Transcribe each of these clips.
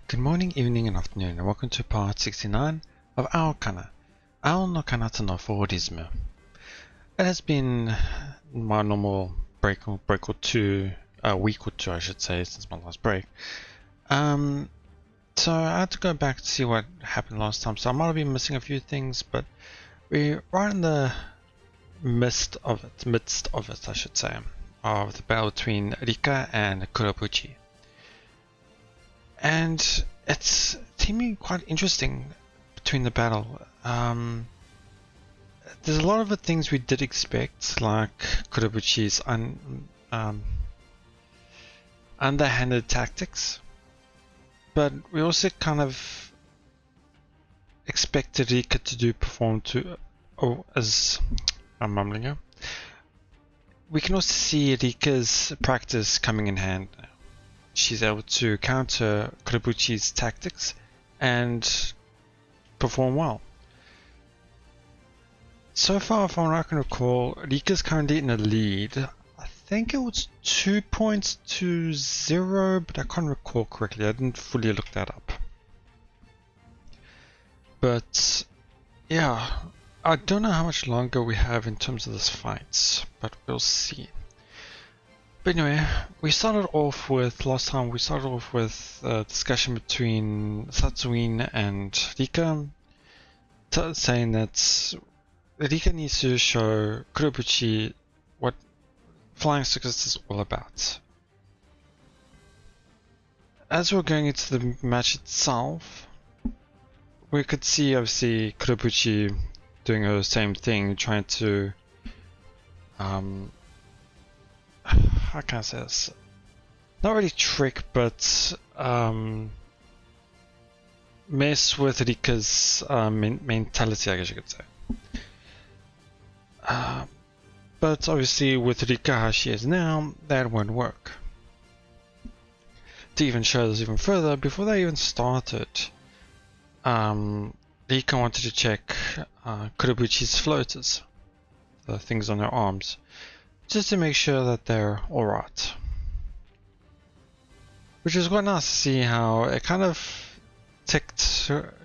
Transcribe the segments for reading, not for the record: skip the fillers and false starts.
Good morning, evening, and afternoon, and welcome to part 69 of Aokana, no Kanata no fō rizumu. It has been my normal break or two, a week or two I should say, since my last break. So I had to go back to see what happened last time, so I might have been missing a few things, but we're right in the midst of it I should say, of the battle between Rika and Kurobuchi. And it's seeming quite interesting between the battle. There's a lot of the things we did expect, like Kurobuchi's underhanded tactics, but we also kind of expected Rika to perform as I'm mumbling here. We can also see Rika's practice coming in hand. She's able to counter Kurobuchi's tactics and perform well. So far, if I can recall, Rika's currently in the lead. I think it was 2 points to 0, but I can't recall correctly. I didn't fully look that up. But yeah, I don't know how much longer we have in terms of this fight, but we'll see. But anyway, last time we started off with a discussion between SunaeVN and Rika, saying that Rika needs to show Kurobuchi what Flying Circus is all about. As we're going into the match itself, we could see obviously Kurobuchi doing her same thing, trying to how can I say this? Not really trick, but mess with Rika's mentality, I guess you could say. But obviously with Rika how she is now, that won't work. To even show this even further, before they even started, Rika wanted to check Kurobuchi's floaters, the things on her arms, just to make sure that they're alright. Which is quite nice to see how it kind of ticked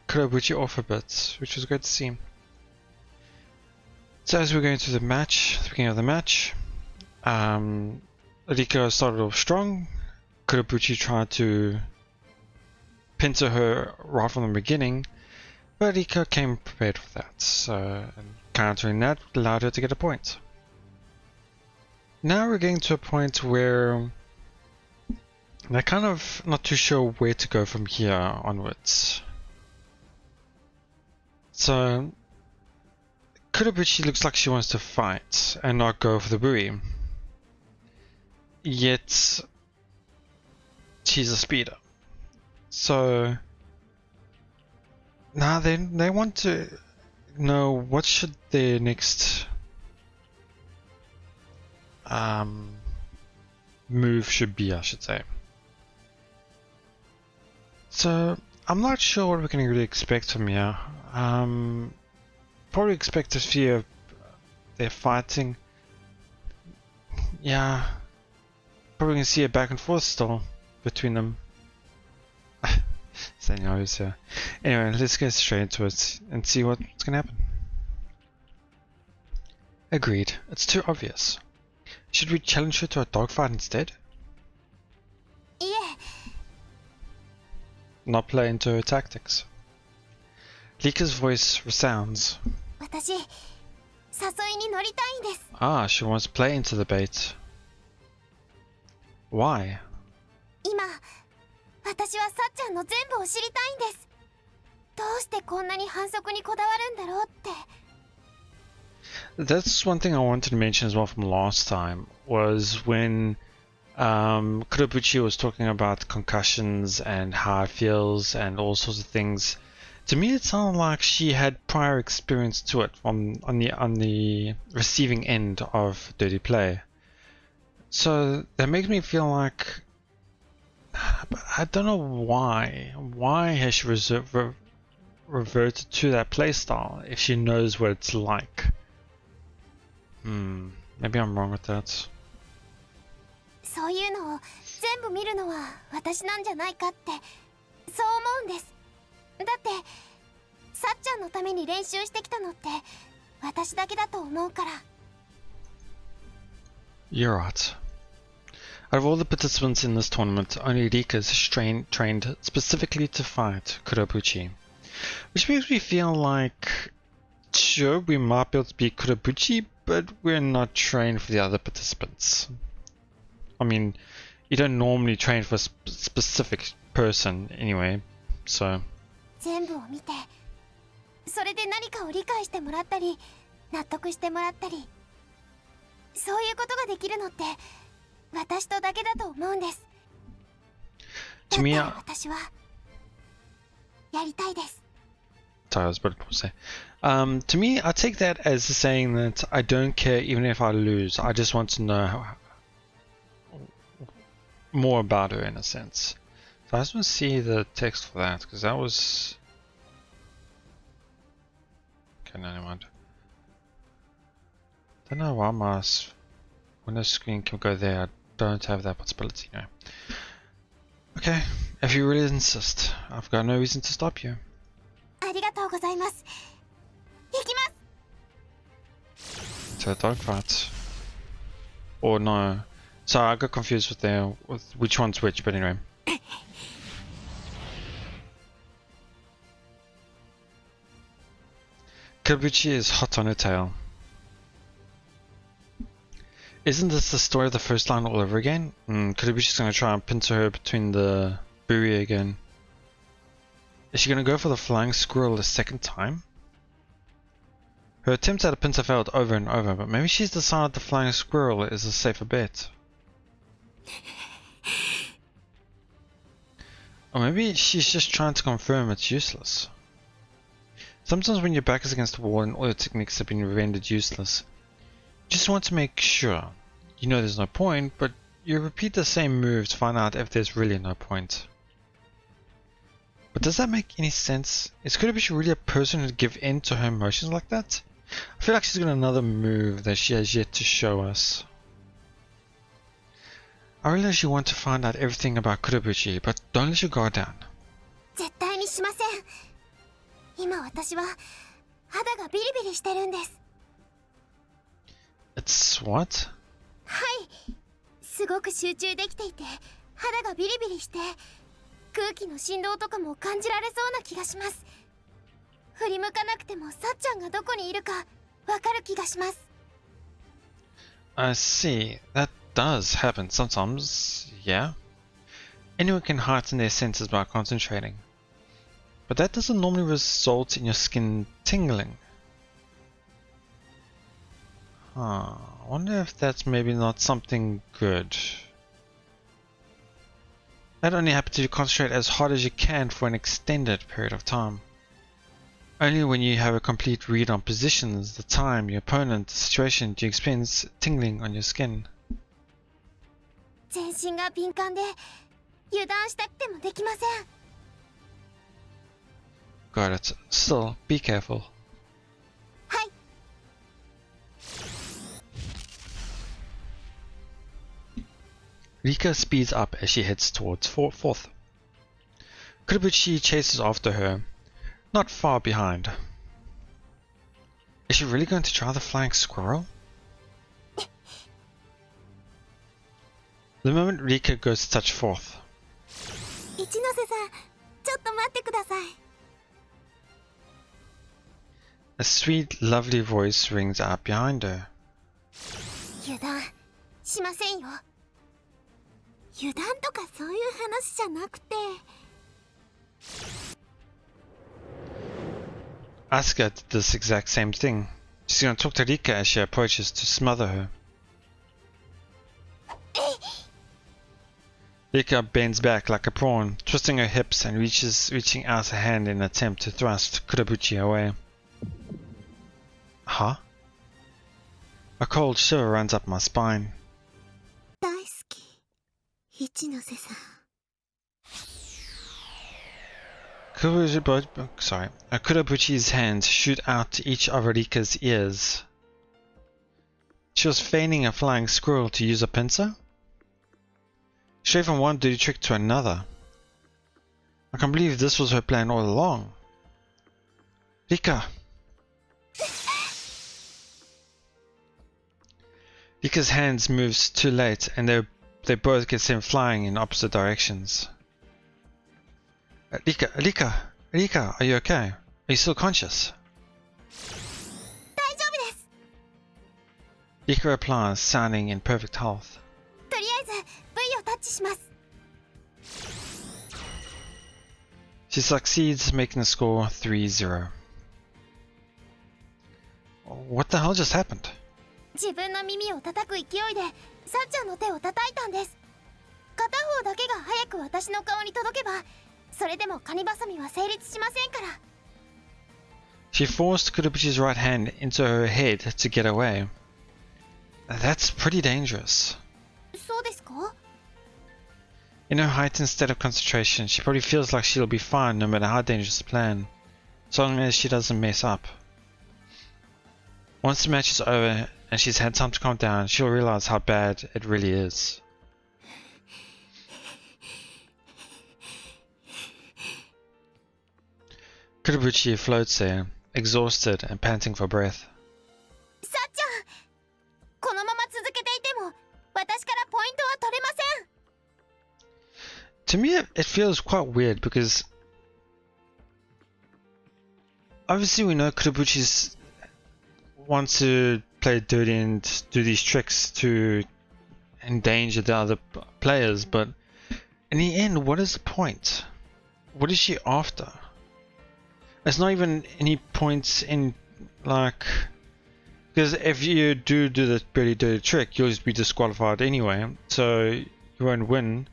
Kurobuchi off a bit, which was good to see. So as we're going through the match, the beginning of the match, Rika started off strong. Kurobuchi tried to pincer her right from the beginning, but Rika came prepared for that, so countering that allowed her to get a point. Now we're getting to a point where they're kind of not too sure where to go from here onwards. So Kurobuchi looks like she wants to fight and not go for the buoy. Yet she's a speeder. So now they want to know what should their next move should be, I should say. So I'm not sure what we can really expect from here. Probably expect to see they're fighting. Yeah, probably gonna see a back and forth still between them. Saying obvious here. Anyway, let's get straight into it and see what's gonna happen. Agreed. It's too obvious. Should we challenge her to a dogfight instead? Yeah. Not play into her tactics. Rika's voice resounds. Ah, she wants to play into the bait. Why? That's one thing I wanted to mention as well from last time, was when Kurobuchi was talking about concussions and how it feels and all sorts of things. To me it sounded like she had prior experience to it on the receiving end of dirty play. So that makes me feel like, I don't know why has she reverted to that playstyle if she knows what it's like. Maybe I'm wrong with that. そういうのを全部見るのは私なんじゃないかってそう思うんです。だってさっちゃんのために練習してきたのって私だけだと思うから。 You're right. Out of all the participants in this tournament, only Rika is trained specifically to fight Kurobuchi. Which makes me feel like, sure, we might be able to beat Kurobuchi, but we're not trained for the other participants. I mean, you don't normally train for a specific person anyway, so... 全部を見て、それで何かを理解してもらったり納得してもらったり、そういうことができるのって私とだけだと思うんです。だったら私はやりたいです。 Sorry, I was about to say. To me, I take that as saying that I don't care even if I lose. I just want to know more about her in a sense. So I just want to see the text for that, because that was... Okay, no, never mind. Don't know why my window screen can go there. I don't have that possibility now. Okay, if you really insist, I've got no reason to stop you. ありがとうございます。行きます。 To a dogfight. Or no. Sorry, I got confused with which one's which, but anyway. Kurobuchi is hot on her tail. Isn't this the story of the first line all over again? Kurobuchi's gonna try and pincer her between the buoy again. Is she gonna go for the flying squirrel a second time? Her attempts at a pincer failed over and over, but maybe she's decided the flying squirrel is a safer bet. Or maybe she's just trying to confirm it's useless. Sometimes when your back is against the wall and all your techniques have been rendered useless, you just want to make sure. You know there's no point, but you repeat the same move to find out if there's really no point. But does that make any sense? Is Kurobuchi really a person who'd give in to her emotions like that? I feel like she's got another move that she has yet to show us. I realize you want to find out everything about Kurobuchi, but don't let your guard down. 絶対にしません。今私は肌がビリビリしてるんです。 It's what? はい、すごく集中できていて肌がビリビリして空気の振動とかも感じられそうな気がします。振り向かなくてもさっちゃんがどこにいるかわかる気がします。 I see. That does happen sometimes, yeah. Anyone can heighten their senses by concentrating. But that doesn't normally result in your skin tingling. I wonder if that's maybe not something good. That only happens if you concentrate as hard as you can for an extended period of time. Only when you have a complete read on positions, the time, your opponent, the situation, do you experience tingling on your skin. 全身が敏感で油断したくてもできません。 Got it. Still, be careful. はい。 Rika speeds up as she heads towards fourth. Kurobuchi chases after her, not far behind. Is she really going to try the flying squirrel? The moment Rika goes to touch fourth. 一ノ瀬さん、ちょっと待ってください。 A sweet, lovely voice rings out behind her. 油断しませんよ。油断とかそういう話じゃなくて。 Asuka did this exact same thing. She's going to talk to Rika as she approaches to smother her. Rika bends back like a prawn, twisting her hips and reaching out a hand in an attempt to thrust Kurobuchi away. Huh? A cold shiver runs up my spine. 大好き、一ノ瀬さん。 Kurobuchi's hands shoot out to each of Rika's ears. She was feigning a flying squirrel to use a pincer? Straight from one dirty trick to another. I can't believe this was her plan all along. Rika! Rika's hands moves too late and they both get sent flying in opposite directions. Rika, are you okay? Are you still conscious? 大丈夫です。 Rika replies, sounding in perfect health. とりあえず V をタッチします。 She succeeds, making the score 3-0. What the hell just happened? 自分の耳を叩く勢いでさっちゃんの手を叩いたんです。片方だけが早く私の顔に届けば、それでもカニバサミは成立しませんから。 She forced Kurobuchi's right hand into her head to get away. That's pretty dangerous. そうですか? In her heightened state of concentration, she probably feels like she'll be fine no matter how dangerous the plan, so long as she doesn't mess up. Once the match is over and she's had time to calm down, she'll realize how bad it really is. Kurobuchi floats there, exhausted and panting for breath. さっちゃん、このまま続けていても私からポイントは取れません。 To me, it feels quite weird because obviously we know Kurobuchi wants to play dirty and do these tricks to endanger the other players, but in the end, what is the point? What is she after? There's not even any points in, like, because if you do the pretty dirty trick, you'll just be disqualified anyway, so you won't win.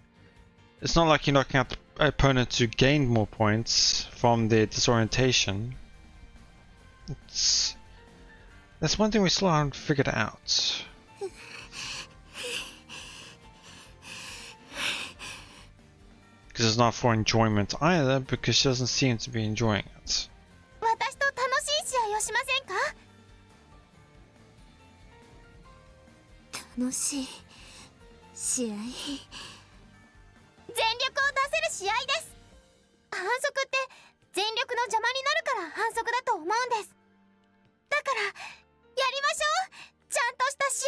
It's not like you're knocking out the opponent to gain more points from their disorientation. That's one thing we still haven't figured out. Because it's not for enjoyment either, because she doesn't seem to be enjoying it. 私と楽しい試合をしませんか? 楽しい試合。全力を出せる試合です。反則って全力の邪魔になるから反則だと思うんです。だからやりましょう。ちゃんとした試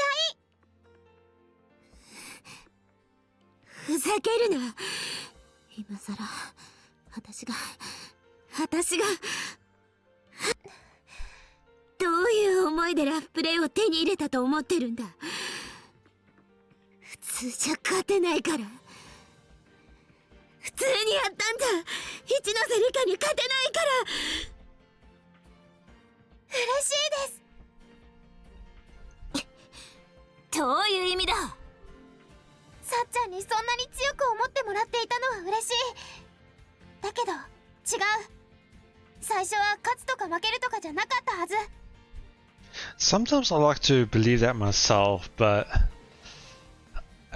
合。ふざけるな。今さら私がどういう思いでラフプレーを手に入れたと思ってるんだ。普通じゃ勝てないから。普通にやったんだ。一ノ瀬リカに勝てないから。嬉しいです。どういう意味だ。さっちゃんにそんなに強く思ってもらっていたのは嬉しい。だけど違う。最初は勝つとか負けるとかじゃなかったはず。Sometimes I like to believe that myself, but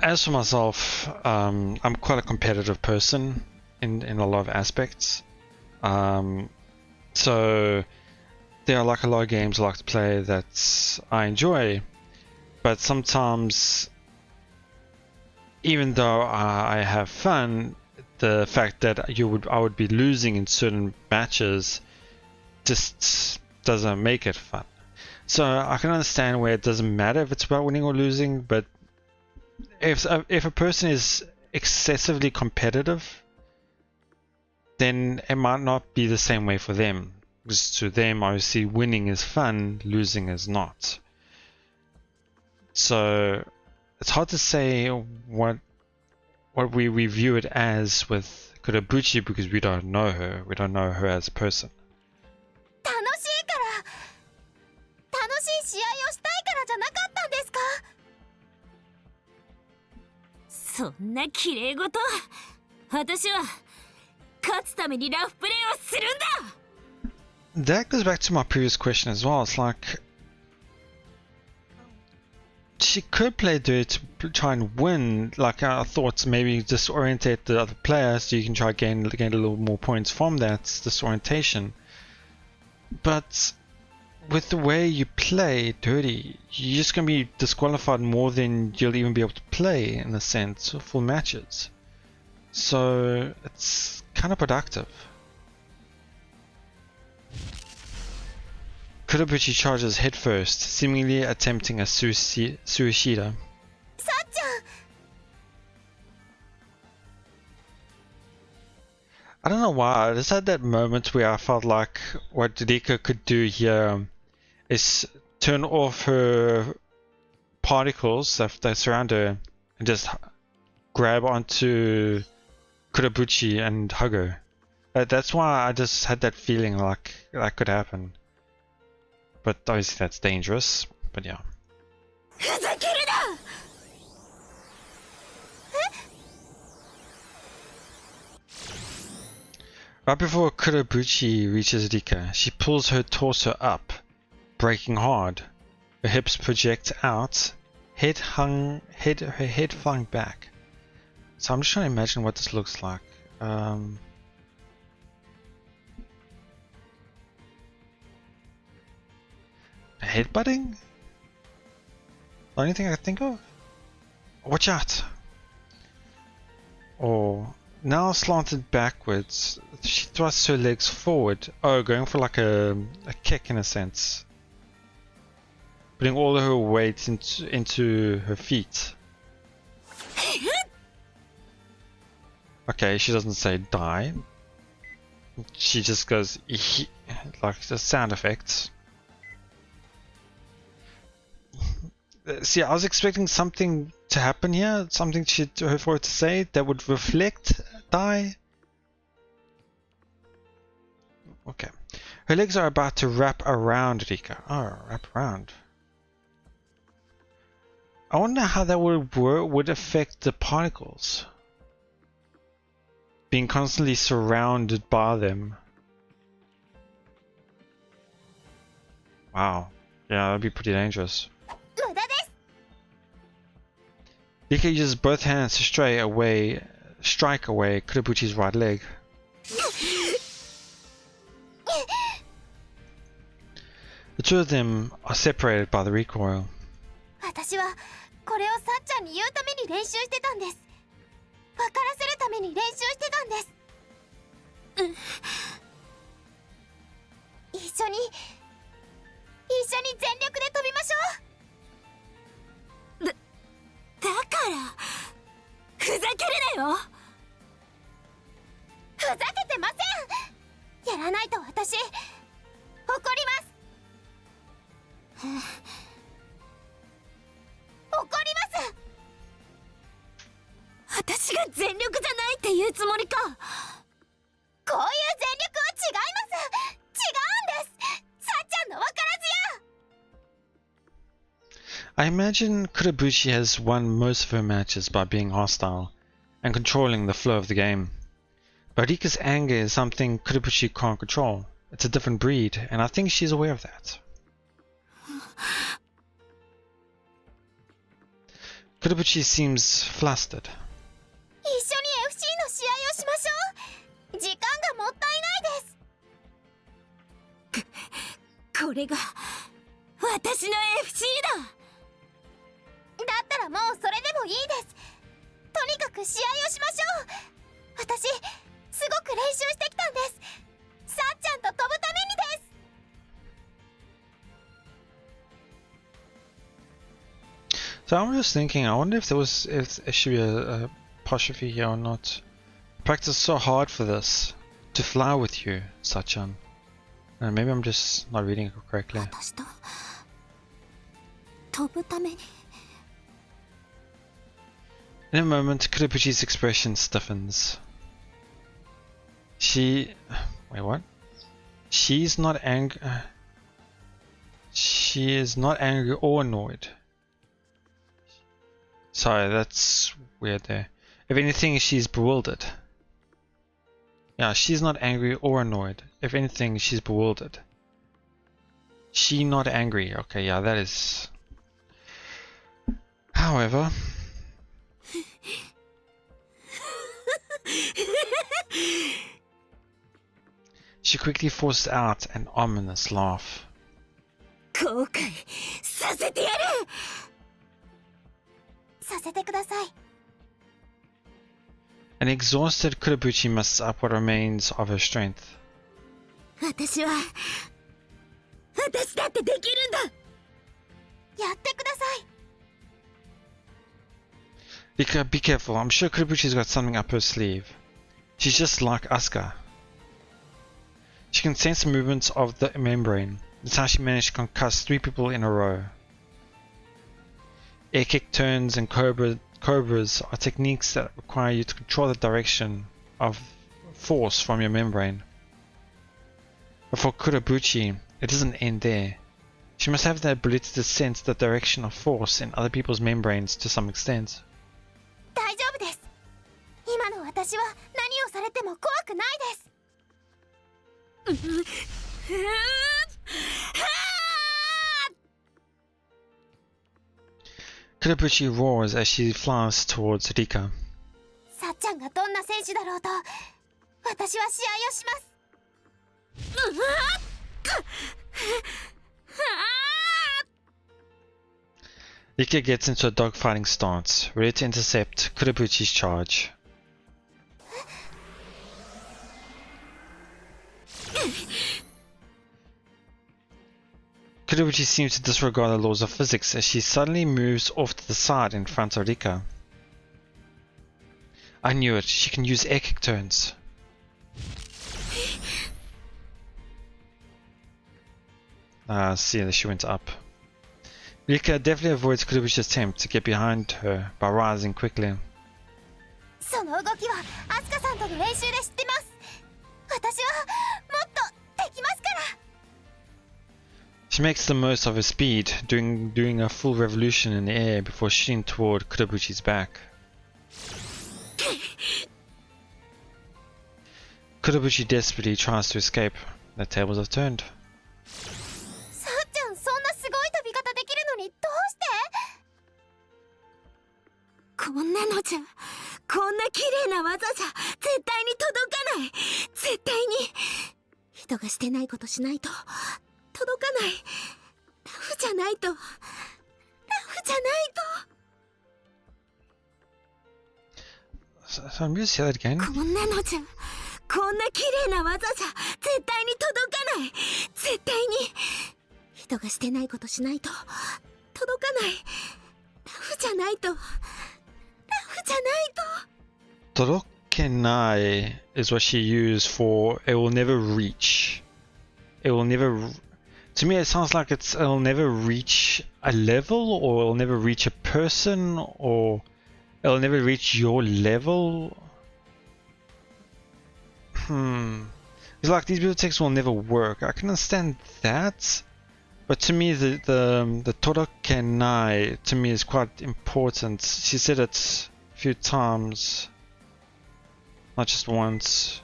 as for myself, I'm quite a competitive person in a lot of aspects. So there are like a lot of games I like to play that I enjoy, but sometimes, even though I have fun, the fact that I would be losing in certain matches just doesn't make it fun. So I can understand where it doesn't matter if it's about winning or losing, but if a person is excessively competitive, then it might not be the same way for them. Because to them, obviously, winning is fun, losing is not. So it's hard to say what we view it as with Kurobuchi because we don't know her. We don't know her as a person. 楽しいから、楽しい試合をしたいからじゃなかったんですか。そんな綺麗事。私は勝つためにラフプレーをするんだ。 That goes back to my previous question as well. It's like she could play dirty to try and win. Like I thought, maybe disorientate the other player so you can try gain a little more points from that disorientation. But with the way you play dirty, you're just gonna be disqualified more than you'll even be able to play in a sense full matches. So it's counterproductive. Kurobuchi charges headfirst, seemingly attempting a suicida. さっちゃん I don't know why, I just had that moment where I felt like what Rika could do here is turn off her particles that surround her and just grab onto Kurobuchi and hug her. That's why I just had that feeling like that could happen. But obviously that's dangerous, but yeah. ふざけるな Right before Kurobuchi reaches Rika, she pulls her torso up, braking hard. Her hips project out, her head flung back. So I'm just trying to imagine what this looks like. Headbutting? The only thing I can think of? Watch out! Or now slanted backwards, she thrusts her legs forward. Oh, going for like a kick in a sense. Putting all of her weight into her feet. Okay, she doesn't say die. She just goes like the sound effects. See, I was expecting something to happen here, something for her to say that would reflect die. Okay. Her legs are about to wrap around Rika. Oh, wrap around. I wonder how that would affect the particles. Being constantly surrounded by them. Wow. Yeah, that'd be pretty dangerous. 無駄です Rika uses both hands to strike away Kurobuchi's right leg. The two of them are separated by the recoil. 私はこれをさっちゃんに言うために練習してたんです分からせるために練習してたんです一緒に全力で飛びましょうだからふざけるなよふざけてませんやらないと私怒ります怒ります私が全力じゃないって言うつもりかこういう全力は違います違うんですさっちゃんのわからずや I imagine Kurobuchi has won most of her matches by being hostile and controlling the flow of the game. But Rika's anger is something Kurobuchi can't control. It's a different breed, and I think she's aware of that. Kurobuchi seems flustered. 一緒に FC の試合をしましょう時間がもったいないですこれが私の FC だだったらもうそれでもいいですとにかく試合をしましょう私すごく練習してきたんですさっちゃんと飛ぶためにです So I'm just thinking, I wonder if there should be a apostrophe here or not. I practiced so hard for this. To fly with you, Sachan. Maybe I'm just not reading it correctly. 私と飛ぶために In a moment, Kurobuchi's expression stiffens. Wait, what? She is not angry or annoyed. Sorry, that's weird there. If anything, she's bewildered. Yeah, she's not angry or annoyed. If anything, she's bewildered. She not angry. Okay, yeah, that is... However... She quickly forced out an ominous laugh. 後悔させてやるさせてください An exhausted Kurobuchi musters up what remains of her strength. 私は私だってできるんだ。やってください。 Rika, be careful. I'm sure Kurobuchi's got something up her sleeve. She's just like Asuka. She can sense the movements of the membrane. That's how she managed to concuss 3 people in a row. Air kick turns and cobras are techniques that require you to control the direction of force from your membrane. But for Kurobuchi, it doesn't end there. She must have the ability to sense the direction of force in other people's membranes to some extent. 大丈夫です。今の私は何をされても怖くないです。Kurobuchi roars as she flies towards Rika. さっちゃんがどんな選手だろうと、私は試合をします。Rika gets into a dogfighting stance, ready to intercept Kurobuchi's charge. Kurobuchi seems to disregard the laws of physics as she suddenly moves off to the side in front of Rika. I knew it, she can use air kick turns. See that she went up. Rika definitely avoids Kurobuchi's attempt to get behind her by rising quickly. その動きはアスカさんとの練習で知ってます。私はもっとできますから。 She makes the most of her speed, doing a full revolution in the air before shooting toward Kurobuchi's back. Kurobuchi desperately tries to escape. The tables have turned. さっちゃん、そんなすごい飛び方できるのにどうして？こんなのじゃ、こんな綺麗な技じゃ絶対に届かない。絶対に人がしてないことしないと届かない。ラフじゃないと、ラフじゃないと。So I'm going to say that again. こんなのじゃ、こんな綺麗な技じゃ絶対に届かない。絶対に人がしてないことしないと届かない。ラフじゃないと、ラフじゃないと。 Torokenai is what she used for it will never reach. It will never... To me it sounds like it'll never reach a level, or it'll never reach a person, or it'll never reach your level. It's like these bibliotheks will never work. I can understand that, but to me the Torokenai to me is quite important. She said it a few times, not just once.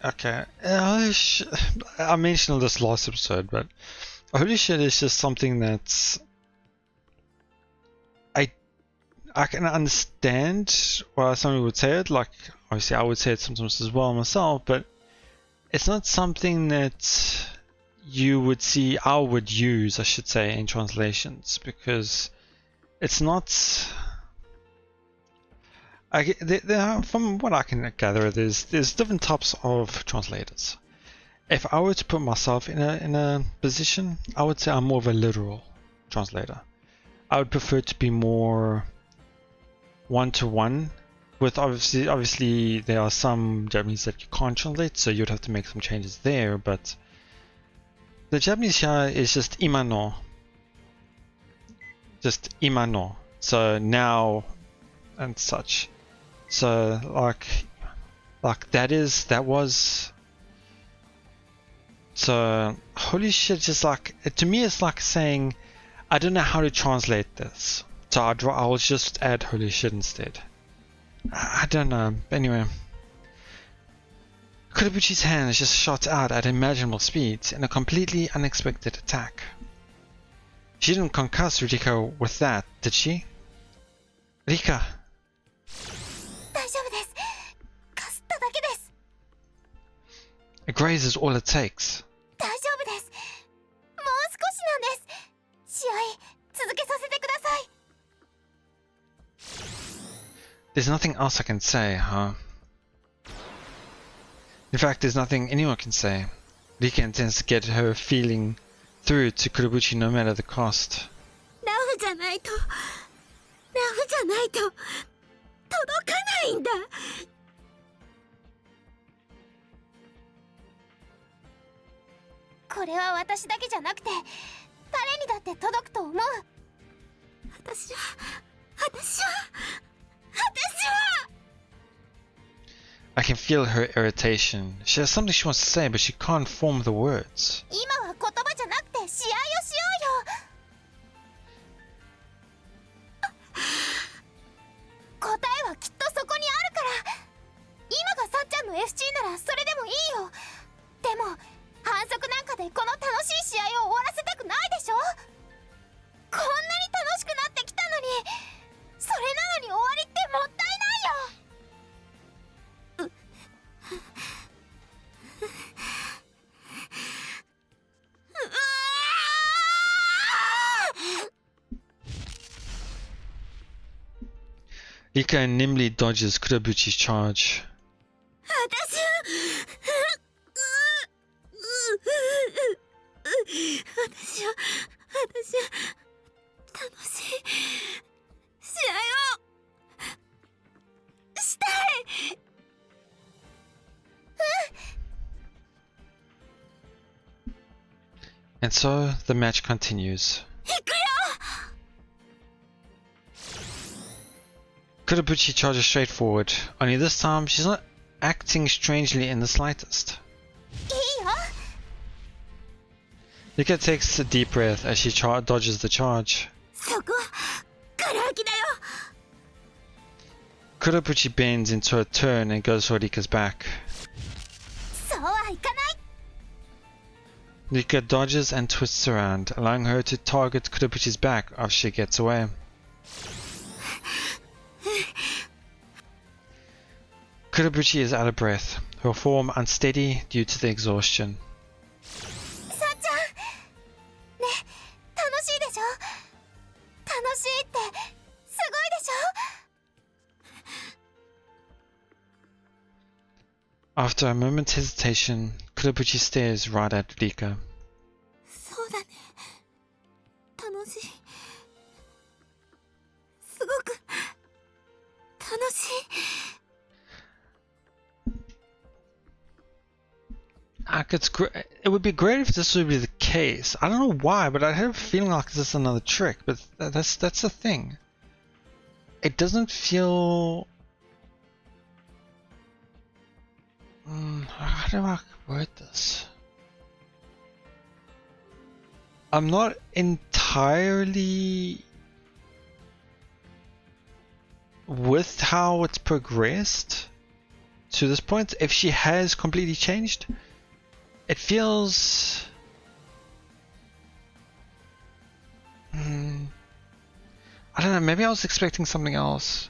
Okay, I mentioned this last episode, but holy shit is just something that's I can understand why somebody would say it. Like obviously I would say it sometimes as well myself, but it's not something that you would see I would use, I should say, in translations, because it's not. From what I can gather, there's different types of translators. If I were to put myself in a position, I would say I'm more of a literal translator. I would prefer to be more one-to-one. With obviously there are some Japanese that you can't translate, so you'd have to make some changes there. But the Japanese here is just imano, just imano. So now and such. So like that was. So holy shit, just like to me it's like saying I don't know how to translate this, so I'll just add holy shit instead. I don't know. Anyway, Kurobuchi's hands just shot out at unimaginable speeds in a completely unexpected attack. She didn't concuss Rika with that, did she? Rika. 大丈夫です。かすっただけです。A graze is all it takes. 大丈夫です。もう少しなんです。試合続けさせてください。There's nothing else I can say, huh? In fact, there's nothing anyone can say. Rika intends to get her feeling through to Kurobuchi no matter the cost. ラフじゃないと届かないんだ。これは私だけじゃなくて誰にだって届くと思う。私は I can feel her irritation. She has something she wants to say, but she can't form the words. 今は言葉じゃなくて試合をしようよ。答えはきっとそこにあるから。今がさっちゃんの FC ならそれでもいいよ。でも反則なんかでこの楽しい試合を終わらせたくないでしょ。こんなに楽しくなってきたのに、それなのに終わりってもったいないよ。Rika nimbly dodges Kurobuchi's charge. 私は楽しい試合をしたい。And so the match continues. 行くよ。 Kurobuchi charges straight forward, only this time she's not acting strangely in the slightest. いいよ。Rika takes a deep breath as she dodges the charge. そこから空きだよ。 Kurobuchi bends into a turn and goes for Rika's back. そうはいかない。 Rika dodges and twists around, allowing her to target Kurobuchi's back after she gets away. Kurobuchi is out of breath, her form unsteady due to the exhaustion. さっちゃんね、楽しいでしょ。楽しいってすごいでしょ。 After a moment's hesitation, Kurobuchi stares right at Rika. そうだね。楽しい。すごく楽しい。 It would be great if this would be the case. I don't know why, but I have a feeling like this is another trick. But that's the thing. It doesn't feel. How do I word this? I'm not entirely with how it's progressed to this point. If she has completely changed. It feels... I don't know, maybe I was expecting something else.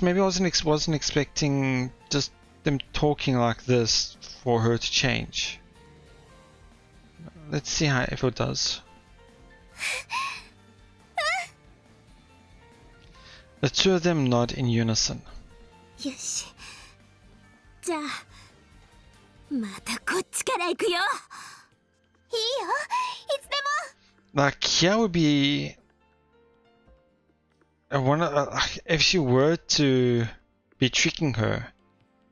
Maybe I wasn't expecting just them talking like this for her to change. Let's see if it does. The two of them nod in unison. よし。じゃあまたこっちから行くよ。いいよ、いつでも。 Like, here would be if she were to be tricking her,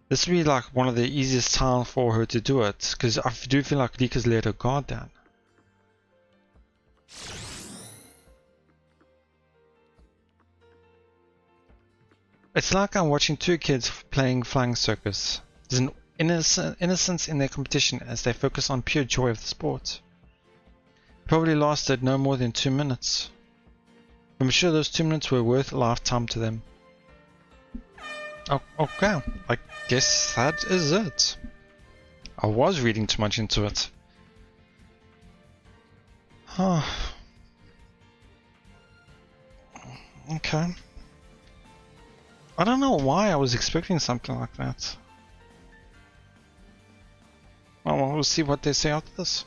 this would be like one of the easiest times for her to do it, because I do feel like Rika's let her guard down. It's like I'm watching two kids playing flying circus. There's an innocence in their competition as they focus on pure joy of the sport. It probably lasted no more than 2 minutes. I'm sure those 2 minutes were worth a lifetime to them. Oh, okay, I guess that is it. I was reading too much into it. Okay. I don't know why I was expecting something like that. we'll see what they say after this.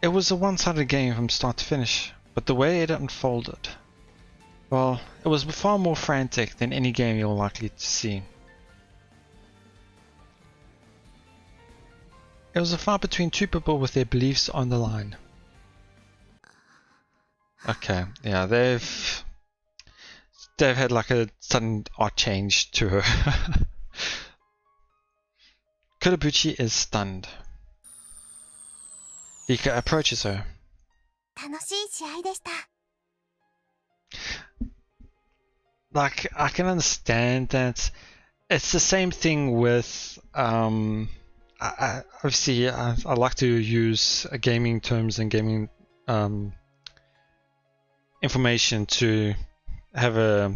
It was a one-sided game from start to finish, but the way it unfolded, well, it was far more frantic than any game you're likely to see. It was a fight between two people with their beliefs on the line. Okay, yeah, they've had like a sudden art change to her. Kurobuchi is stunned. Rika approaches her. 楽しい試合でした。 Like, I can understand that it's the same thing with obviously I like to use gaming terms and gaming information to have a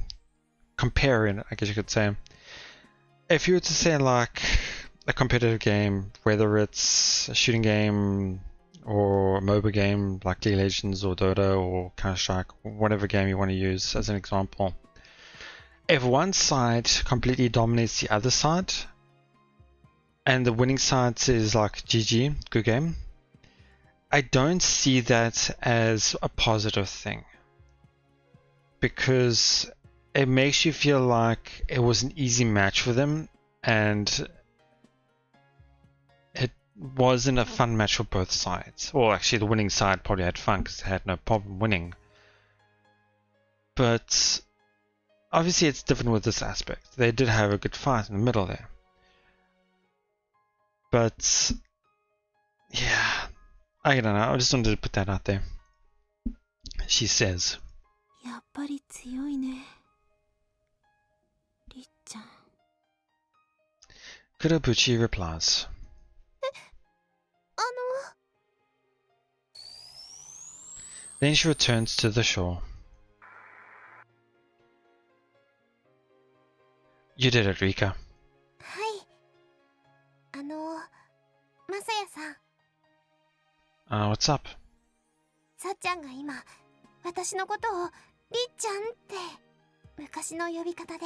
comparing, I guess you could say. If you were to say like a competitive game, whether it's a shooting game or a MOBA game like League of Legends or Dota or Counter-Strike, whatever game you want to use as an example, if one side completely dominates the other side and the winning side is like GG, good game, I don't see that as a positive thing, because it makes you feel like it was an easy match for them and it wasn't a fun match for both sides. Well, actually the winning side probably had fun because they had no problem winning. But obviously it's different with this aspect. They did have a good fight in the middle there. But yeah, I don't know, I just wanted to put that out there. She says, やっぱり強いね、りっちゃん。 Kurobuchi replies. あの Then she returns to the shore. You did it, Rika. はい。まさやさん。 What's up? さっちゃんが今、私のことをりっちゃんって昔の呼び方で。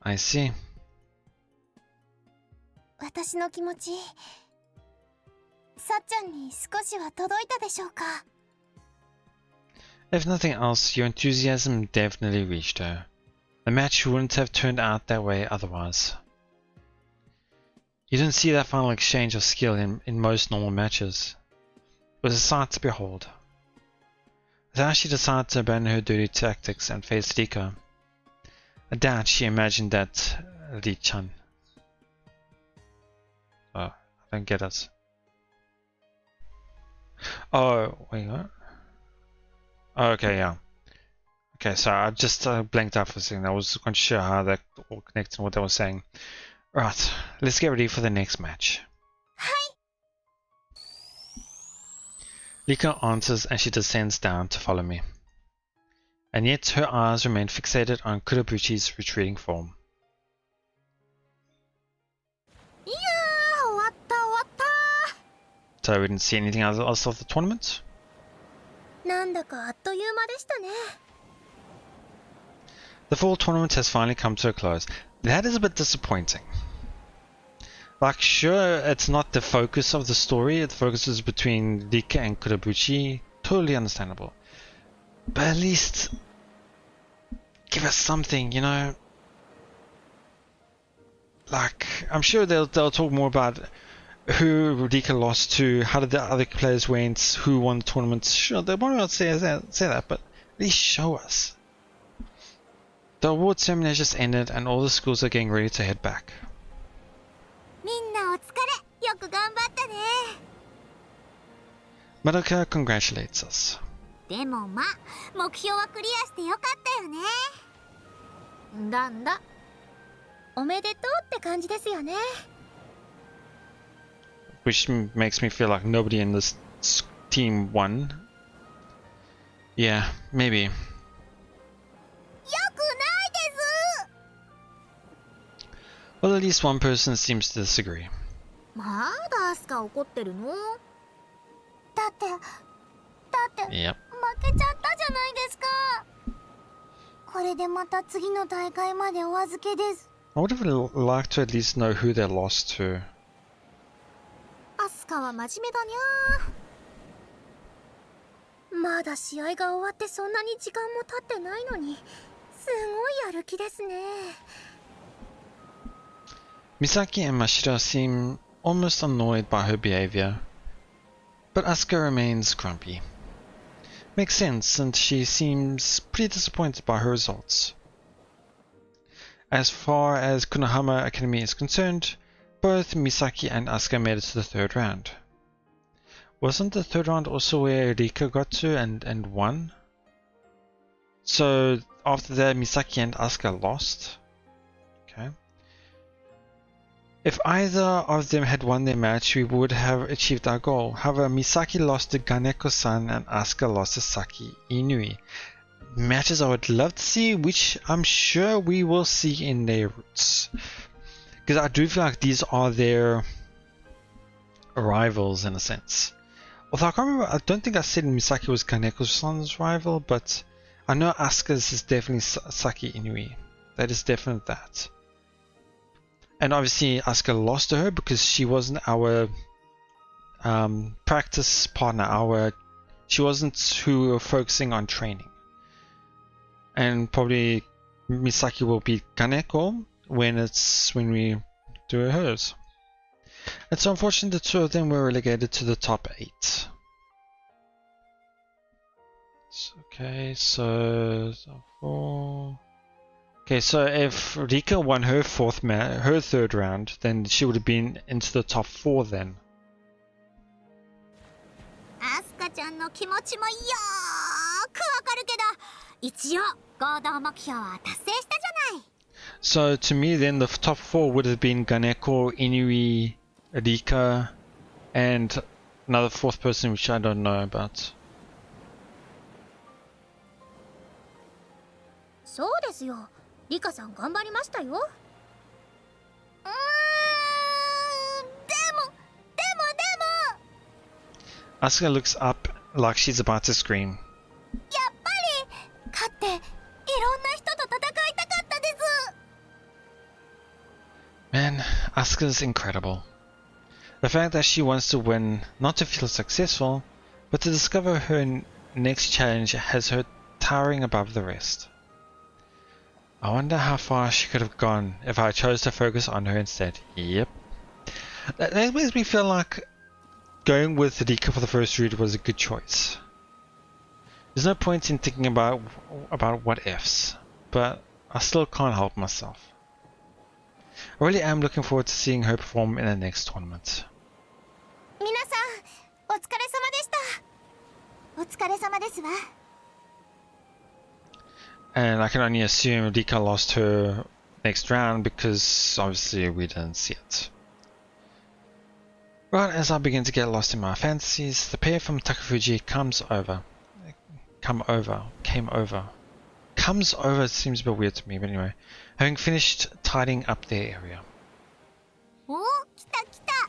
I see. 私の気持ち、さっちゃんに少しは届いたでしょうか。 If nothing else, your enthusiasm definitely reached her. The match wouldn't have turned out that way otherwise. You didn't see that final exchange of skill in most normal matches. It was a sight to behold. But how she decided to abandon her dirty tactics and face Rika. I doubt she imagined that Ri-chan. Oh, I don't get it. Oh, wait, what? Oh, okay, yeah. Okay, so I just blanked out for a second. I was unsure how that all connected and what they were saying. Right, let's get ready for the next match. Rika answers and she descends down to follow me. And yet her eyes remain fixated on Kurobuchi's retreating form. いやー、終わった終わった。 So we didn't see anything else of the tournament? なんだかあっという間でしたね。 The fall tournament has finally come to a close. That is a bit disappointing. Like, sure, it's not the focus of the story. The focus is between Rika and Kurobuchi. Totally understandable. But at least give us something, you know? Like, I'm sure they'll talk more about who Rika lost to, how did the other players went, who won the tournament. Sure, they won't say that, but at least show us. The award ceremony has just ended and all the schools are getting ready to head back. みんなお疲れ、よく頑張ったね。 Madoka congratulates us. でもまあ、目標はクリアしてよかったよね。なんだ、おめでとうって感じですよね。 Which makes me feel like nobody in this team won. Yeah, maybe. よくないです。 Well, at least one person seems to disagree. まだアスカ怒ってるの？だって Yep. 負けちゃったじゃないですか。これでまた次の大会までお預けです。 I would have liked to at least know who they lost to. カは真面目だにゃー。まだ試合が終わってそんなに時間も経ってないのに、すごいやる気ですね。Misaki and Mashiro seem almost annoyed by her behavior, but Asuka remains grumpy. Makes sense since she seems pretty disappointed by her results. As far as Konohama Academy is concerned, both Misaki and Asuka made it to the third round. Wasn't the third round also where Rika got to and won? So after that Misaki and Asuka lost? Okay. If either of them had won their match, we would have achieved our goal. However, Misaki lost to Ganeko-san and Asuka lost to Saki Inui. Matches I would love to see, which I'm sure we will see in their roots. Because I do feel like these are their rivals in a sense. Although I can't remember, I don't think I said Misaki was Kaneko-san's rival, but I know Asuka's is definitely Saki Inui. That is definite that. And obviously Asuka lost to her because she wasn't our practice partner, she wasn't who we were focusing on training. And probably Misaki will beat Kaneko when we do hers. It's unfortunate the two of them were relegated to the top 8. Okay, so 4. Okay, so if Rika won her her third round, then she would have been into the top 4 then. アスカちゃんの気持ちもよーくわかるけど、一応合同目標は達成したじゃない。So to me then the top 4 would have been Ganeko, Inui, Rika, and another 4th person which I don't know about. そうですよ。リカさん頑張りましたよ。でも Asuka looks up like she's about to scream. やっぱり勝っていろんな人と戦いたかったです。 Man, Asuka's incredible. The fact that she wants to win, not to feel successful, but to discover her next challenge has her towering above the rest. I wonder how far she could have gone if I chose to focus on her instead. Yep. That makes me feel like going with Rika for the first route was a good choice. There's no point in thinking about what ifs, but I still can't help myself. I really am looking forward to seeing her perform in the next tournament. 皆さん、お疲れ様でした。お疲れ様ですわ。 And I can only assume Rika lost her next round because obviously we didn't see it. Right as I begin to get lost in my fantasies, the pair from Takafuji comes over. Comes over seems a bit weird to me, but anyway. Having finished tidying up their area. お、来た来た。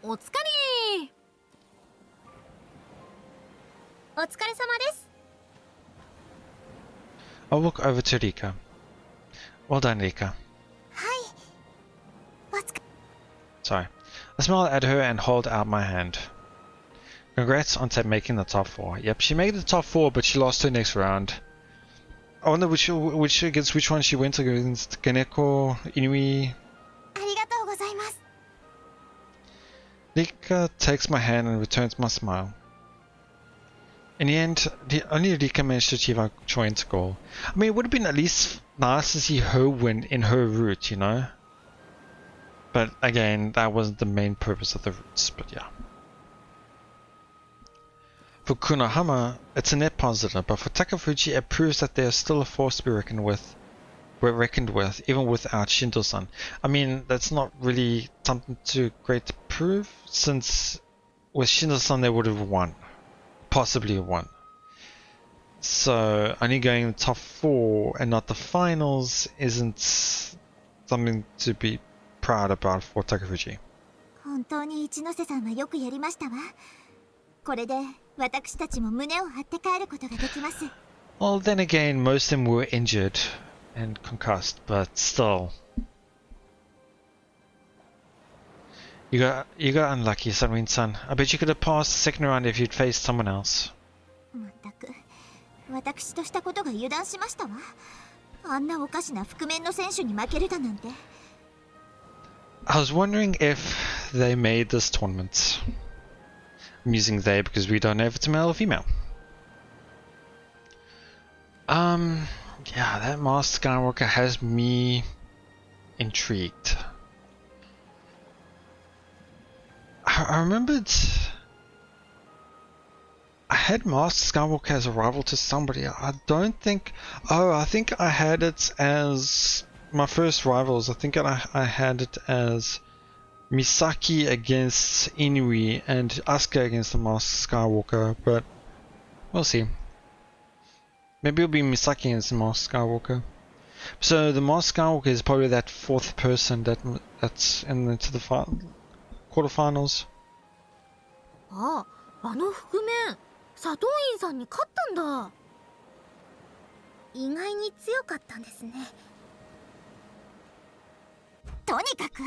お疲れ。お疲れ様です。 I'll walk over to Rika. Well done, Rika. はい。お疲れ。 Sorry. I smile at her and hold out my hand. Congrats on making the top 4. Yep, she made the top 4, but she lost her next round. I wonder against which one she went against. Ganeko, Inui. ありがとうございます。 Rika takes my hand and returns my smile. In the end, only Rika managed to achieve our joint goal. I mean, it would have been at least nice to see her win in her route, you know? But again, that wasn't the main purpose of the routes, but yeah. For Konohama, it's a net positive, but for Takafuji, it proves that they are still a force to be reckoned with, even without Shindo-san. I mean, that's not really something too great to prove, since with Shindo-san they would have won. Possibly won. So only going in the top 4 and not the finals isn't something to be proud about for Takafuji. 本当に一ノ瀬さんはよくやりましたわ。これで私たちも胸を張って帰ることができます。 Well, then again, most of them were injured and concussed, but still. You got unlucky, Sunwin-san. I bet you could have passed the second round if you'd faced someone else. まったく私としたことが油断しましたわ。あんなおかしな覆面の選手に負けるだなんて。I was wondering if they made this tournament. I'm using they because we don't know if it's male or female. Yeah, that Master Skywalker has me intrigued. I remembered I had Master Skywalker as a rival to somebody. I don't think... Oh, I think I had it as my first rivals. I think I had it as Misaki against Inui and Asuka against the Master Skywalker, but we'll see. Maybe it'll be Misaki against the Master Skywalker. So the Master Skywalker is probably that fourth person that's into the quarterfinals. ああ、あの覆面、佐藤院さんに勝ったんだ。意外に強かったんですね。とにかく。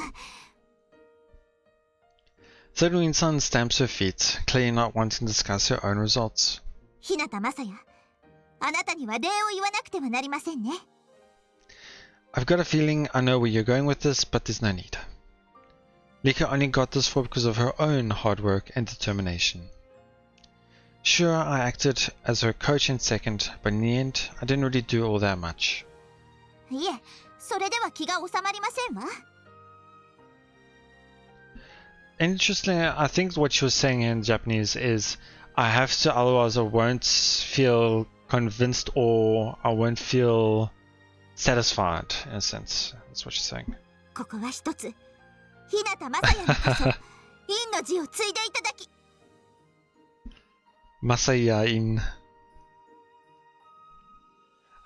Setsuin-san stamps her feet, clearly not wanting to discuss her own results. 日向雅也、あなたには礼を言わなくてはなりませんね。I've got a feeling I know where you're going with this, but there's no need. Rika only got this far because of her own hard work and determination. Sure, I acted as her coach in second, but in the end, I didn't really do all that much. いえ、それでは気が収まりませんわ。Interestingly, I think what she was saying in Japanese is, I have to, otherwise I won't feel convinced or I won't feel satisfied, in a sense. That's what she's saying. ここは一つ、日向雅也にこそ、陰の字を継いでいただき。Masaya in.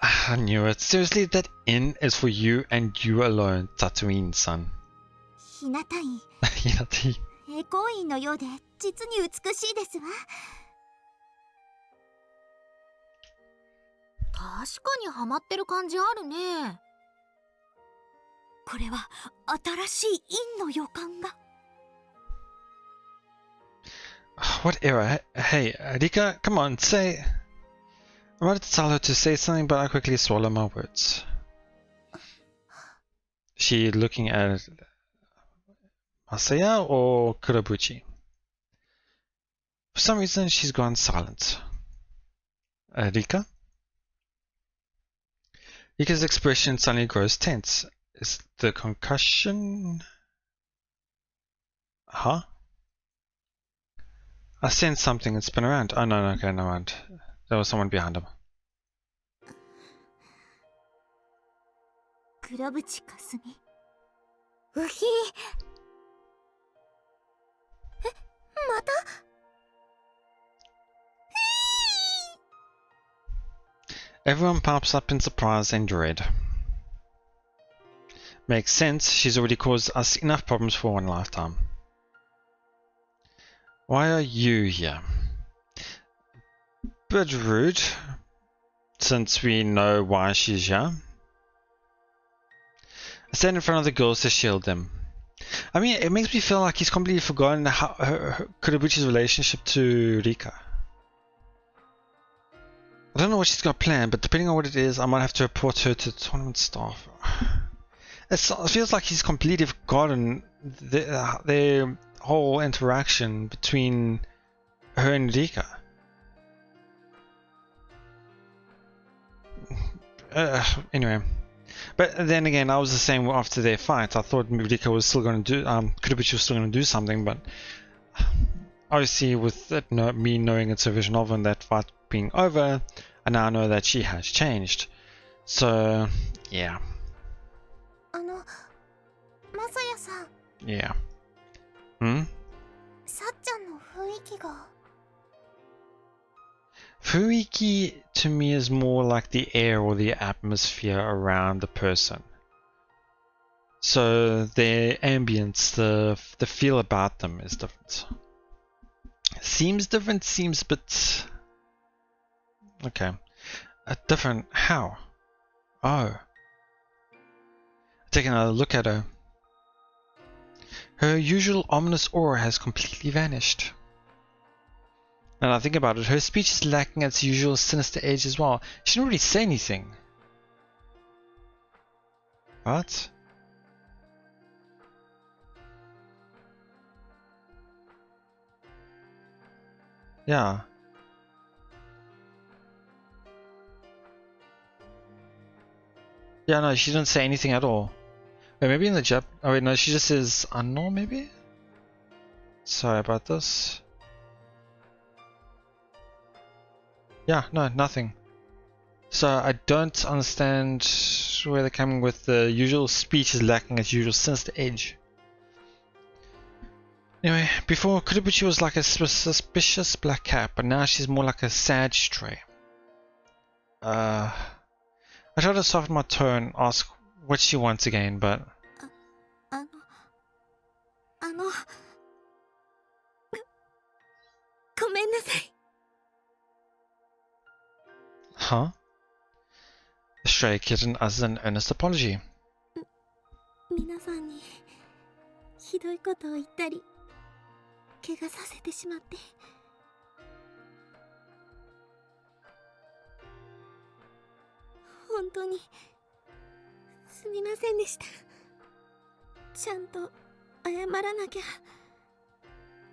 I knew it. Seriously, that in is for you and you alone, Tatooine-san. 日向院、 Hinati. 栄光院のようで実に美しいですわ。確かにハマってる感じあるね。これは新しい陰の予感が。Whatever. Hey, Rika, come on, say... I wanted to tell her to say something, but I quickly swallow my words. She looking at Masaya or Kurobuchi? For some reason, she's gone silent. Rika? Rika's expression suddenly grows tense. Is the concussion... Huh? I sense something and spin around. Oh no, okay, never mind. There was someone behind him. 黒淵かすみ。うひ。え、また。Everyone pops up in surprise and dread. Makes sense, she's already caused us enough problems for one lifetime. Why are you here? Bit rude, since we know why she's here. I stand in front of the girls to shield them. I mean, it makes me feel like he's completely forgotten Kurobuchi's relationship to Rika. I don't know what she's got planned, but depending on what it is, I might have to report her to the tournament staff. It feels like he's completely forgotten their whole interaction between her and Rika. Anyway. But then again, I was the same after their fight. I thought Rika was still going to do, Kurobuchi was still going to do something, but obviously with it, me knowing it's a vision of and that fight being over, I now know that she has changed. So, yeah. マサヤさん。 Yeah. Hmm? さっちゃんの雰囲気が。Fuiki to me is more like the air or the atmosphere around the person. So their ambience, the feel about them is different. Seems different, seems a bit... Okay. Different, how? Oh. Taking a look at her. Her usual ominous aura has completely vanished. And I think about it, her speech is lacking its usual sinister edge as well. She didn't really say anything. What? Yeah. Yeah, no, she didn't say anything at all. Wait, maybe in the Jap. Oh wait, no, she just says unknown, maybe? Sorry about this. Yeah, no, nothing. So I don't understand where they're coming with the usual speech is lacking its usual sinister edge. Anyway, before Kurobuchi was like a suspicious black cat, but now she's more like a sad stray. I try to soften my tone, ask what she wants again, but... Huh? The stray kitten utters an earnest apology. 皆さんにひどいことを言ったり怪我させてしまって本当にすみませんでした。ちゃんと謝らなきゃ、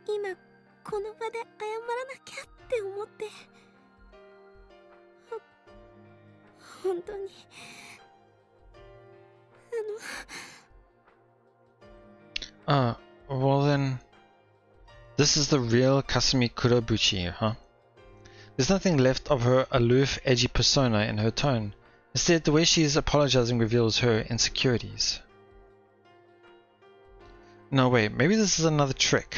今この場で謝らなきゃって思って、本当にwell then, this is the real Kasumi Kurobuchi, huh? There's nothing left of her aloof, edgy persona in her tone. Instead, the way she is apologizing reveals her insecurities. No, wait, maybe this is another trick.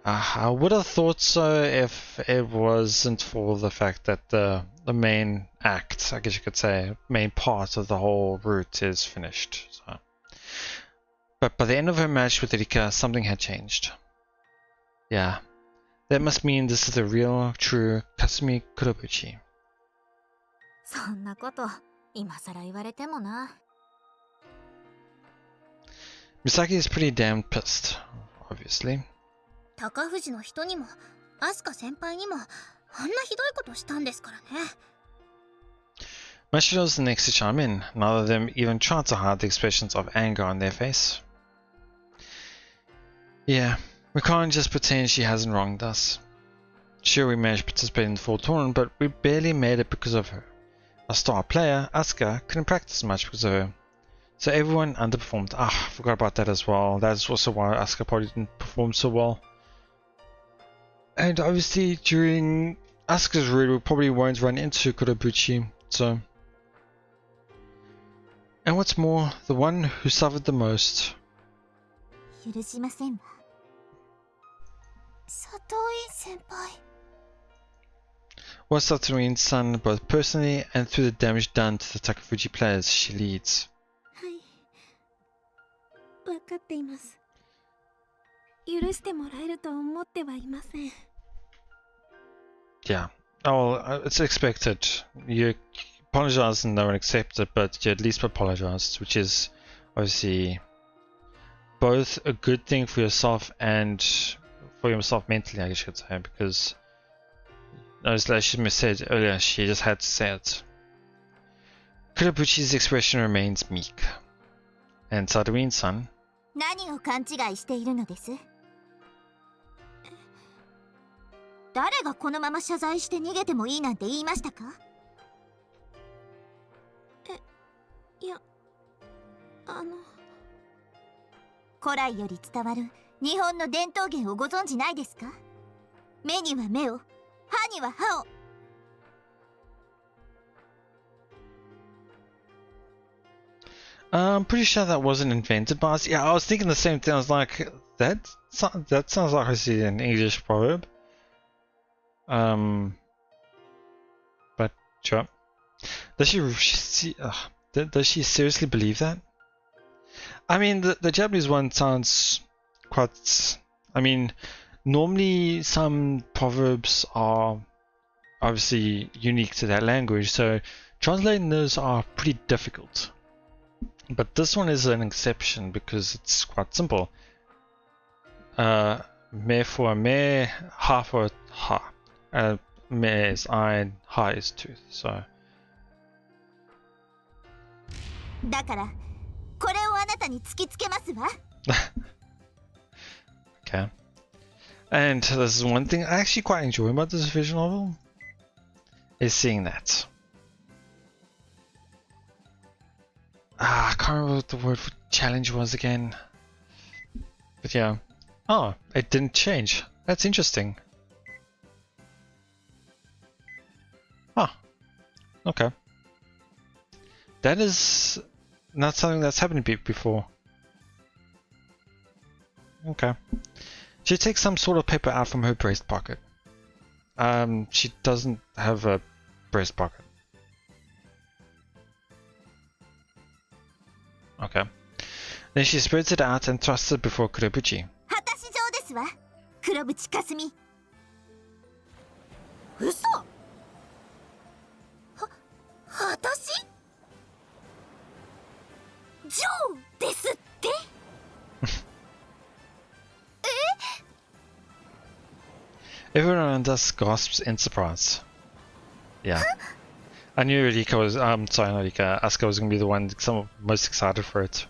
I would have thought so if it wasn't for the fact that the main act, I guess you could say, main part of the whole route is finished. So. But by the end of her match with Rika, something had changed. Yeah, that must mean this is the real, true Kasumi Kurobuchi. そんなこと今さら言われてもな。Misaki is pretty damn pissed, obviously. 高藤の人にもアスカ先輩にもあんなひどいことしたんですからね。Mashiro's the next to chime in, neither of them even try to hide the expressions of anger on their face. Yeah, we can't just pretend she hasn't wronged us. Sure, we managed to participate in the fall tournament, but we barely made it because of her. Our star player, Asuka, couldn't practice much because of her. So everyone underperformed. I forgot about that as well. That's also why Asuka probably didn't perform so well. And obviously during Asuka's route we probably won't run into Kurobuchi, so... And what's more, the one who suffered the most. 許しませんわ。里井先輩。Was Satoru's son both personally and through the damage done to the Takafuji players she leads. はい、分かっています。許してもらえると思ってはいません。Yeah, oh, it's expected. You apologize and no one accepts it, but you at least apologized, which is obviously both a good thing for yourself and for yourself mentally, I guess you could say, because as she said earlier, she just had to say it. Kurobuchi's expression remains meek. And Satoru's-san. 何を勘違いしているのです？誰がこのまま謝罪して逃げてもいいなんて言いましたか？いや、古来より伝わる日本の伝統芸をご存じないですか？目には目を、歯には歯を。I'm pretty sure that wasn't invented by us. Yeah, I was thinking the same thing. I was like, that sounds like I see an English proverb. But sure. Does she seriously believe that? I mean, the Japanese one sounds quite... I mean, normally some proverbs are obviously unique to that language, so translating those are pretty difficult. But this one is an exception because it's quite simple. Me for a me, ha for a ha. Me is eye, ha is tooth, so. だからこれをあなたに突きつけますわ。Okay. And this is one thing I actually quite enjoy about this visual novel, is seeing that. I can't remember what the word for challenge was again. But yeah. Oh, it didn't change. That's interesting. Huh. Okay. That is not something that's happened before. Okay. She takes some sort of paper out from her breast pocket. She doesn't have a breast pocket. Okay. Then she spreads it out and thrusts it before Kurobuchi. 果たし状ですわ、黒渕かすみ。嘘。私？ジョーですって？Everyone around us gasps in surprise. Yeah. I knew Rika was, sorry, not Rika, Asuka was going to be the one most excited for it.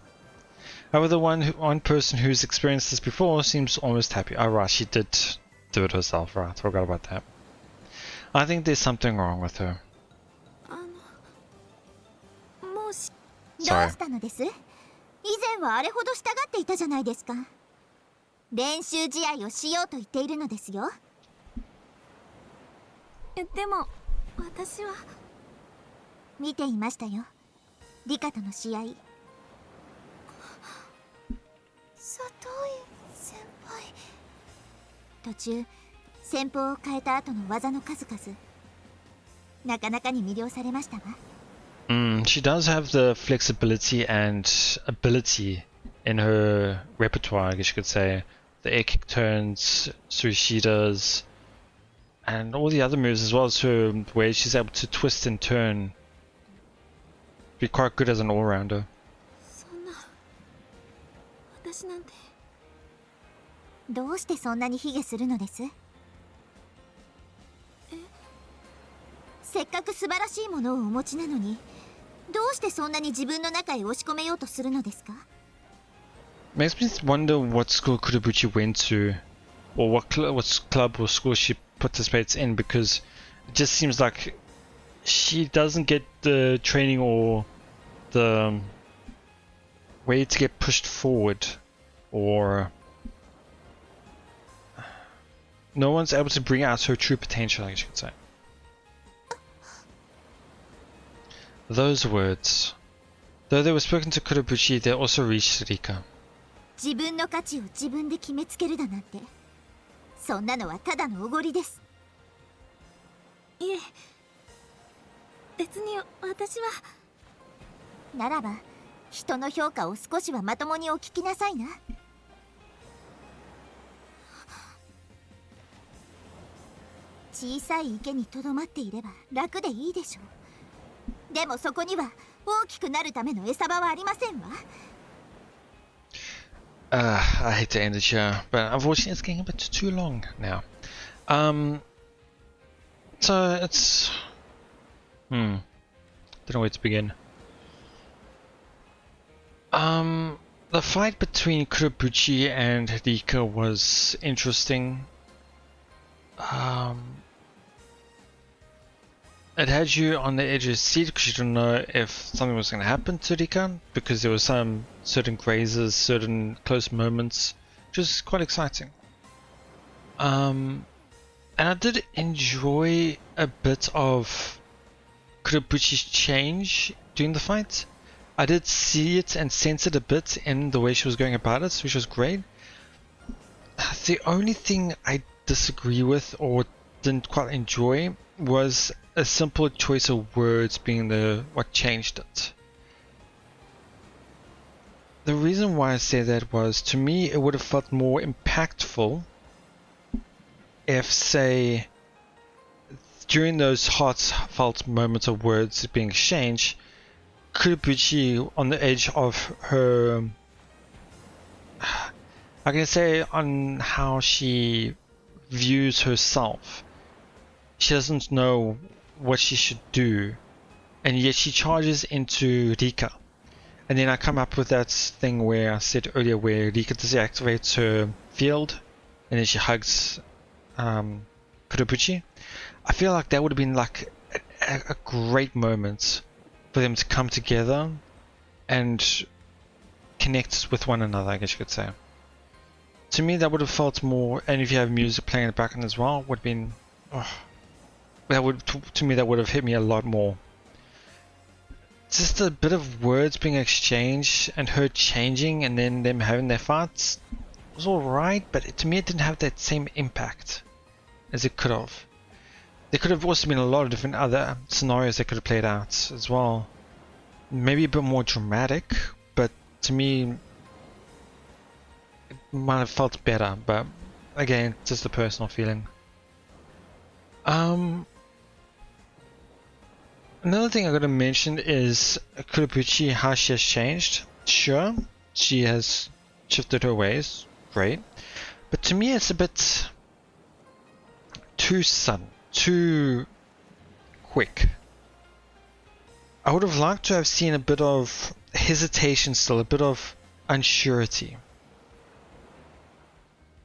However, the one person who's experienced this before seems almost happy. Oh right, she did do it herself, right, forgot about that. I think there's something wrong with her. Sorry. どうしたのです？以前はあれほど従っていたじゃないですか。練習試合をしようと言っているのですよ。でも私は見ていましたよ、リカとの試合。里井先輩。途中戦法を変えた後の技の数々、なかなかに魅了されましたわ。She does have the flexibility and ability in her repertoire, I guess you could say. The air kick turns, Suishidas, and all the other moves as well, so where she's able to twist and turn. Be quite good as an all-rounder. そんな、私なんて。どうしてそんなに卑下するのです？せっかく素晴らしいものをお持ちなのに、どうしてそんなに自分の中へ押し込めようとするのですか？ Makes me wonder what school Kurobuchi went to, or what club or school she participates in, because it just seems like she doesn't get the training or the way to get pushed forward, or no one's able to bring out her true potential, I guess you could say. Those words, though they were spoken to Kurobuchi, they also reached Rika. 自分の価値を自分で決めつけるだなんて、そんなのはただのおごりです。いえ、別に私は。ならば人の評価を少しはまともにお聞きなさいな。小さい池にとどまっていれば楽でいいでしょう。でもそこには大きくなるための餌場はありませんわ。I hate to end it here, but unfortunately it's getting a bit too long now. So it's... don't know where to begin. The fight between Kurobuchi and Rika was interesting. It had you on the edge of your seat because you didn't know if something was going to happen to Rika, because there were some certain grazes, certain close moments, which was quite exciting. And I did enjoy a bit of Kurobuchi's change during the fight. I did see it and sense it a bit in the way she was going about it, which was great. The only thing I disagree with or didn't quite enjoy was a simple choice of words being what changed it. The reason why I say that was, to me, it would have felt more impactful if, say, during those heartfelt moments of words being exchanged, Kurobuchi, on the edge of her I can say on how she views herself. She doesn't know what she should do, and yet she charges into Rika. And then I come up with that thing where I said earlier where Rika deactivates her field, and then she hugs Kurobuchi. I feel like that would have been like a great moment for them to come together and connect with one another, I guess you could say. To me, that would have felt more, and if you have music playing in the background as well, would have been, that would, to me, that would have hit me a lot more. Just a bit of words being exchanged and her changing and then them having their fights was alright, but to me it didn't have that same impact as it could have. There could have also been a lot of different other scenarios that could have played out as well. Maybe a bit more dramatic, but to me it might have felt better, but again, just a personal feeling. Another thing I gotta mention is Kurobuchi, how she has changed. Sure, she has shifted her ways, great. But to me it's a bit too sudden, too quick. I would have liked to have seen a bit of hesitation still, a bit of unsurety.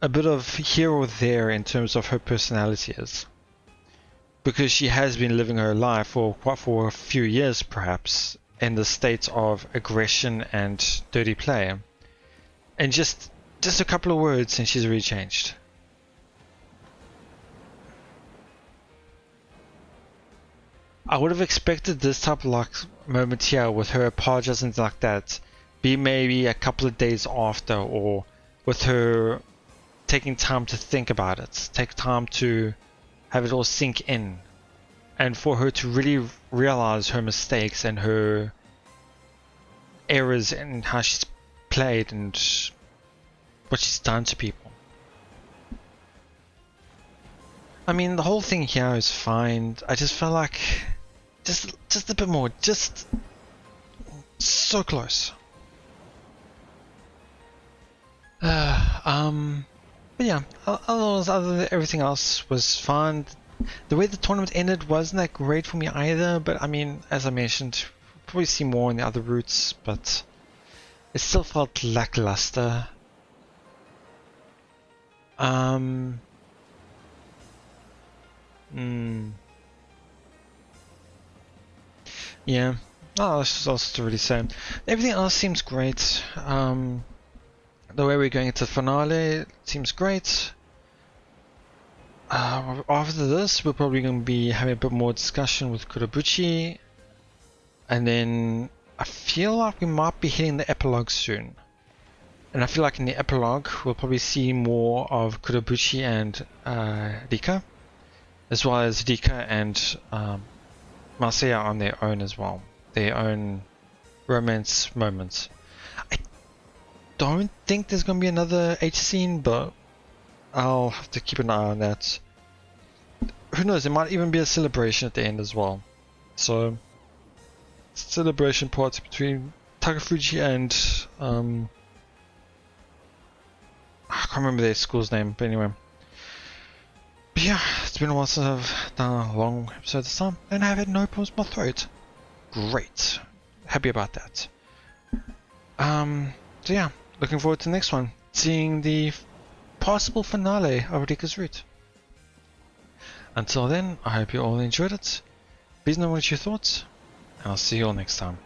A bit of here or there in terms of her personality is. Because she has been living her life for a few years perhaps in the state of aggression and dirty play, and just a couple of words and she's really changed. I would have expected this type of like moment here with her apologizing like that be maybe a couple of days after, or with her taking time to think about it, take time to have it all sink in, and for her to really realize her mistakes and her errors and how she's played and what she's done to people. I mean, the whole thing here is fine. I just felt like just a bit more, just so close. But yeah, other than everything else was fun. The way the tournament ended wasn't that great for me either, but I mean, as I mentioned, we'll probably see more in the other routes, but it still felt lackluster. Yeah, that's else to really say. Everything else seems great. The way we're going into the finale seems great. After this, we're probably going to be having a bit more discussion with Kurobuchi, and then I feel like we might be hitting the epilogue soon. And I feel like in the epilogue, we'll probably see more of Kurobuchi and Rika, as well as Rika and Masaya on their own as well, their own romance moments. I don't think there's going to be another H scene, but I'll have to keep an eye on that. Who knows, there might even be a celebration at the end as well. So, celebration party between Takafuji and I can't remember their school's name, but anyway. But yeah, it's been a while since I've done a long episode this time, and I've had no problems with my throat. Great. Happy about that. So yeah, looking forward to the next one. Seeing the possible finale of Rika's route. Until then, I hope you all enjoyed it. Please know what you thought, and I'll see you all next time.